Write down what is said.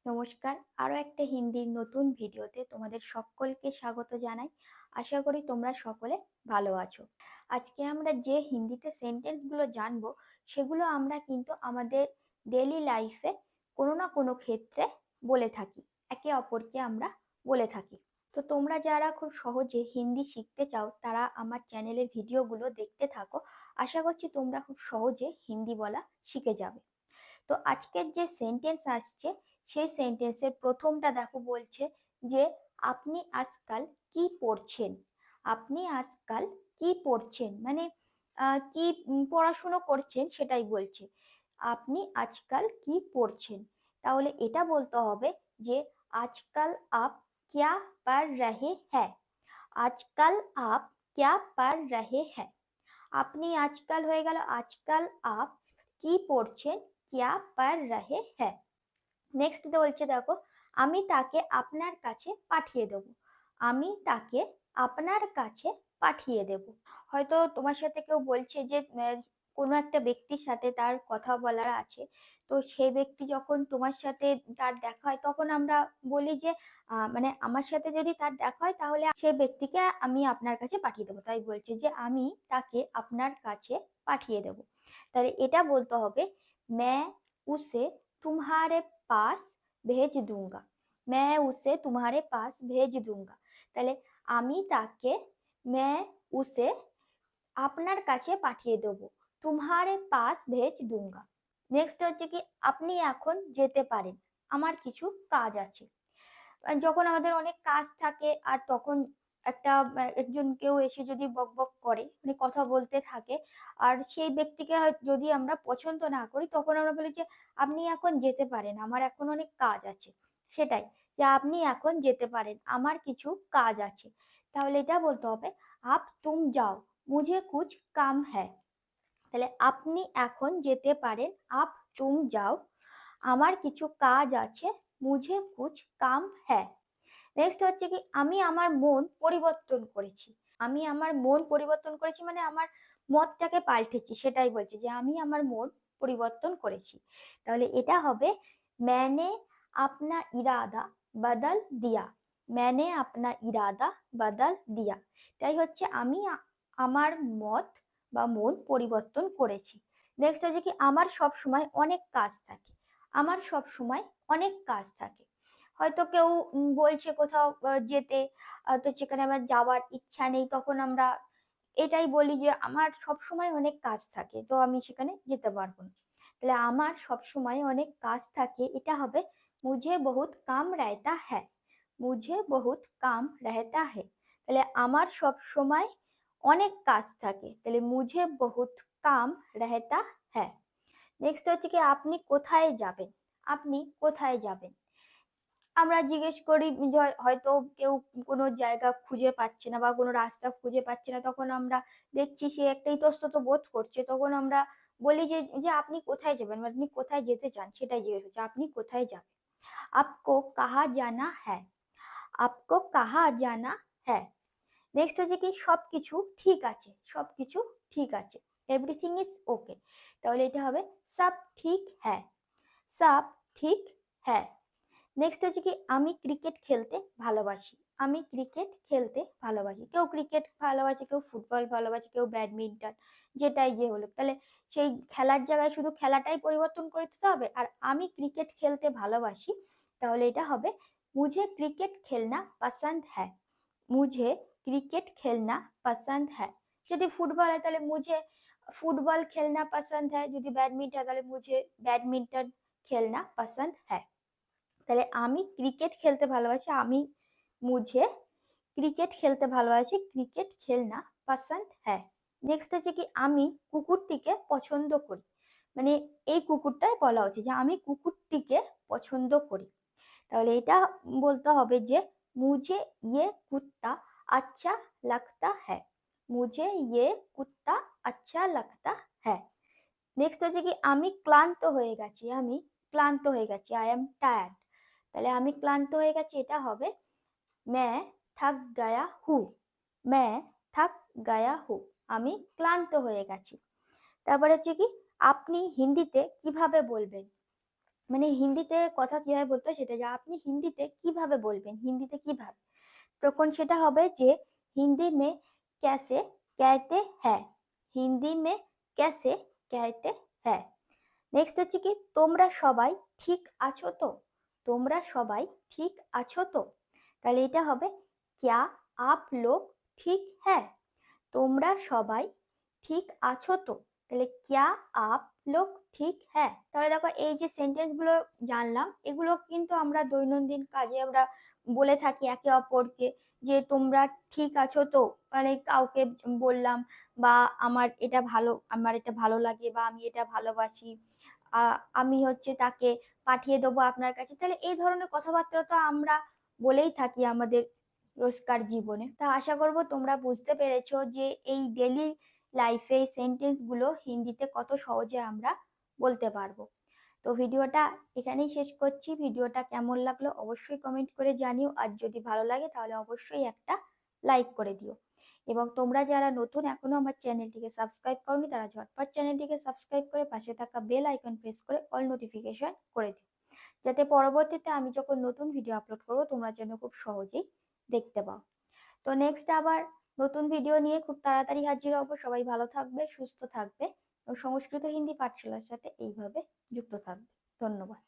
নমস্কার, আরও একটা হিন্দির নতুন ভিডিওতে তোমাদের সকলকে স্বাগত জানাই। আশা করি তোমরা সকলে ভালো আছো। আজকে আমরা যে হিন্দিতে সেন্টেন্সগুলো জানবো সেগুলো আমরা কিন্তু আমাদের ডেইলি লাইফে কোনো না কোনো ক্ষেত্রে বলে থাকি, একে অপরকে আমরা বলে থাকি। তো তোমরা যারা খুব সহজে হিন্দি শিখতে চাও তারা আমার চ্যানেলের ভিডিওগুলো দেখতে থাকো। আশা করছি তোমরা খুব সহজে হিন্দি বলা শিখে যাবে। তো আজকের যে সেন্টেন্স আসছে সেই সেন্টেন্সের প্রথমটা দেখো, বলছে যে আপনি আজকাল কি পড়ছেন। আপনি আজকাল কি পড়ছেন মানে কি পড়াশুনো করছেন সেটাই বলছে। আপনি আজকাল কি পড়ছেন, তাহলে এটা বলতে হবে যে আজকাল আপ क्या पढ़ रहे हैं। আজকাল আপ क्या पढ़ रहे हैं। আপনি আজকাল হয়ে গেল আজকাল আপ কি পড়ছেন क्या पढ़ रहे हैं। নেক্সট বলছে দেখো, আমি তাকে আপনার কাছে পাঠিয়ে দেব। আমি তাকে আপনার কাছে পাঠিয়ে দেব। হয়তো তোমার সাথে কেউ বলছে যে কোনো একটা ব্যক্তির সাথে তার কথা বলার আছে, তো সেই ব্যক্তি যখন তোমার সাথে তার দেখা হয় তখন আমরা বলি যে মানে আমার সাথে যদি তার দেখা হয় তাহলে সেই ব্যক্তিকে আমি আপনার কাছে পাঠিয়ে দেবো। তাই বলছে যে আমি তাকে আপনার কাছে পাঠিয়ে দেব। তাহলে এটা বলতে হবে मैं उसे तुम्हारे पास भेज दूंगा। मैं उसे तुम्हारे पास भेज दूंगा। তাহলে আমি তাকে मैं उसे আপনার কাছে পাঠিয়ে দেব। तुम्हारे पास भेज दूंगा। নেক্সট হচ্ছে কি আপনি এখন যেতে পারেন, আমার কিছু কাজ আছে। যখন আমাদের অনেক কাজ থাকে আর তখন একটা একজন কেউ এসে যদি বক বক করে মানে কথা বলতে থাকে আর সেই ব্যক্তিকে যদি আমরা পছন্দ না করি তখন আমরা বলি যে আপনি এখন যেতে পারেন, আমার এখন অনেক কাজ আছে। সেটাই, যে আপনি এখন যেতে পারেন, আমার কিছু কাজ আছে। তাহলে এটা বলতে হবে আপ তুম যাও, মুঝে কুছ কাম হ্যায়। তাহলে আপনি এখন যেতে পারেন, আপ তুম যাও, আমার কিছু কাজ আছে, মুঝে কুছ কাম হ্যায়। নেক্সট হচ্ছে কি আমি আমার মন পরিবর্তন করেছি। আমি আমার মন পরিবর্তন করেছি মানে আমার মতটাকে পাল্টেছি, সেটাই বলছি যে আমি আমার মন পরিবর্তন করেছি। তাহলে এটা হবে मैंने अपना इरादा बदल दिया। मैंने अपना इरादा बदल दिया। তাই হচ্ছে আমি আমার মত বা মন পরিবর্তন করেছি। নেক্সট হচ্ছে কি আমার সব সময় অনেক কাজ থাকে। আমার সব সময় অনেক কাজ থাকে। হয়তো কেউ বলছে কোথাও যেতে, তো সেখানে আমার যাওয়ার ইচ্ছা নেই, তখন আমরা এটাই বলি যে আমার সব সময় অনেক কাজ থাকে, তো আমি সেখানে যেতে পারবো না। তাহলে আমার সব সময় অনেক কাজ থাকে, এটা হবে মুঝে বহুত কাম रहता है। মুঝে বহুত কাম रहता है। তাহলে আমার সব সময় অনেক কাজ থাকে, তাহলে মুঝে বহুত কাম रहता है। নেক্সট হচ্ছে কি আপনি কোথায় যাবেন। আপনি কোথায় যাবেন, আমরা জিজ্ঞেস করি যে হয়তো কেউ কোনো জায়গা খুঁজে পাচ্ছে না বা কোনো রাস্তা খুঁজে পাচ্ছে না, তখন আমরা দেখছি সে একটা ইতস্তত বোধ করছে, তখন আমরা বলি যে যে আপনি কোথায় যাবেন, মানে আপনি কোথায় যেতে চান সেটাই জিজ্ঞেস হচ্ছে, আপনি কোথায় যাবেন। আপকো কাহা জানা হ্যায়। আপকো কাহা জানা হ্যায়। নেক্সট হচ্ছে কি সবকিছু ঠিক আছে। সবকিছু ঠিক আছে, এভরিথিং ইজ ওকে। তাহলে এটা হবে সব ঠিক হ্যায়। সব ঠিক হ্যায়। নেক্সট হচ্ছে কি আমি ক্রিকেট খেলতে ভালোবাসি। আমি ক্রিকেট খেলতে ভালোবাসি। কেউ ক্রিকেট ভালোবাসে, কেউ ফুটবল ভালোবাসে, কেউ ব্যাডমিন্টন, যেটাই যে হলো। তাহলে সেই খেলার জায়গায় শুধু খেলাটাই পরিবর্তন করে দিতে হবে আর আমি ক্রিকেট খেলতে ভালোবাসি, তাহলে এটা হবে মুঝে ক্রিকেট খেলনা পছন্দ হ্যায়। মুঝে ক্রিকেট খেলনা পছন্দ হ্যায়। যদি ফুটবল হয় তাহলে মুঝে ফুটবল খেলনা পছন্দ হ্যায়, যদি ব্যাডমিন্টন তাহলে মুঝে ব্যাডমিন্টন খেলনা পছন্দ হ্যায়। তাহলে আমি ক্রিকেট খেলতে ভালোবাসি, আমি মুঝে ক্রিকেট খেলতে ভালোবাসি, ক্রিকেট খেলনা পছন্দ হ্যায়। নেক্সট হচ্ছে কি আমি কুকুরটিকে পছন্দ করি, মানে এই কুকুরটাই বলা হচ্ছে যে আমি কুকুরটিকে পছন্দ করি। তাহলে এটা বলতে হবে যে মুঝে ইয়ে কুত্তা আচ্ছা লাগতা হ্যায়। মুঝে ইয়ে কুত্তা আচ্ছা লাগতা হ্যায়। নেক্সট হচ্ছে কি আমি ক্লান্ত হয়ে গেছি। আমি ক্লান্ত হয়ে গেছি, আই এম টায়ার্ড। তাহলে আমি ক্লান্ত হয়ে গেছি, এটা হবে मैं थक गया हूँ। मैं थक गया हूँ। আমি ক্লান্ত হয়ে গেছি। তারপরে হচ্ছে কি আপনি হিন্দিতে কিভাবে বলবেন। মানে হিন্দিতে কথা কিভাবে বলতে হয় সেটা, যে আপনি হিন্দিতে কিভাবে বলবেন, হিন্দিতে কিভাবে, তখন সেটা হবে যে হিন্দি মে ক্যাসে कहते हैं, হিন্দি মে ক্যাসে कहते हैं। নেক্সট হচ্ছে কি, তোমরা সবাই ঠিক আছো তো, তোমরা সবাই ঠিক আছো তো, তাহলে এটা হবে क्या आप लोग ठीक है, তোমরা সবাই ঠিক আছো তো, তাহলে क्या आप लोग ठीक है। তাহলে দেখো এই যে সেন্টেন্স গুলো জানলাম, এগুলো কিন্তু আমরা দৈনন্দিন কাজে আমরা বলে থাকি একে অপরকে, যে তোমরা ঠিক আছো তো, মানে কাউকে বললাম, বা আমার এটা ভালো লাগে, বা আমি এটা ভালোবাসি, আমি হচ্ছে তাকে পাঠিয়ে দেবো আপনার কাছে। তাহলে এই ধরনের কথাবার্তা তো আমরা বলেই থাকি আমাদের রোজকার জীবনে। তা আশা করব তোমরা বুঝতে পেরেছো যে এই ডেলি লাইফে সেন্টেন্স গুলো হিন্দিতে কত সহজে আমরা বলতে পারবো। তো ভিডিওটা এখানেই শেষ করছি। ভিডিওটা কেমন লাগলো অবশ্যই কমেন্ট করে জানিও, আর যদি ভালো লাগে তাহলে অবশ্যই একটা লাইক করে দিও। এবং তোমরা যারা নতুন এখনো আমার চ্যানেলটিকে সাবস্ক্রাইব করোনি, তারা ঝটপট চ্যানেলটিকে সাবস্ক্রাইব করে পাশে থাকা বেল আইকন প্রেস করে অল নোটিফিকেশন করে দিও, যাতে পরবর্তীতে আমি যখন নতুন ভিডিও আপলোড করবো তোমরা যেন খুব সহজেই দেখতে পাও। তো নেক্সট আবার নতুন ভিডিও নিয়ে খুব তাড়াতাড়ি হাজির হবো। সবাই ভালো থাকবে, সুস্থ থাকবে এবং সংস্কৃত হিন্দি পাঠশালার সাথে এইভাবে যুক্ত থাকবে। ধন্যবাদ।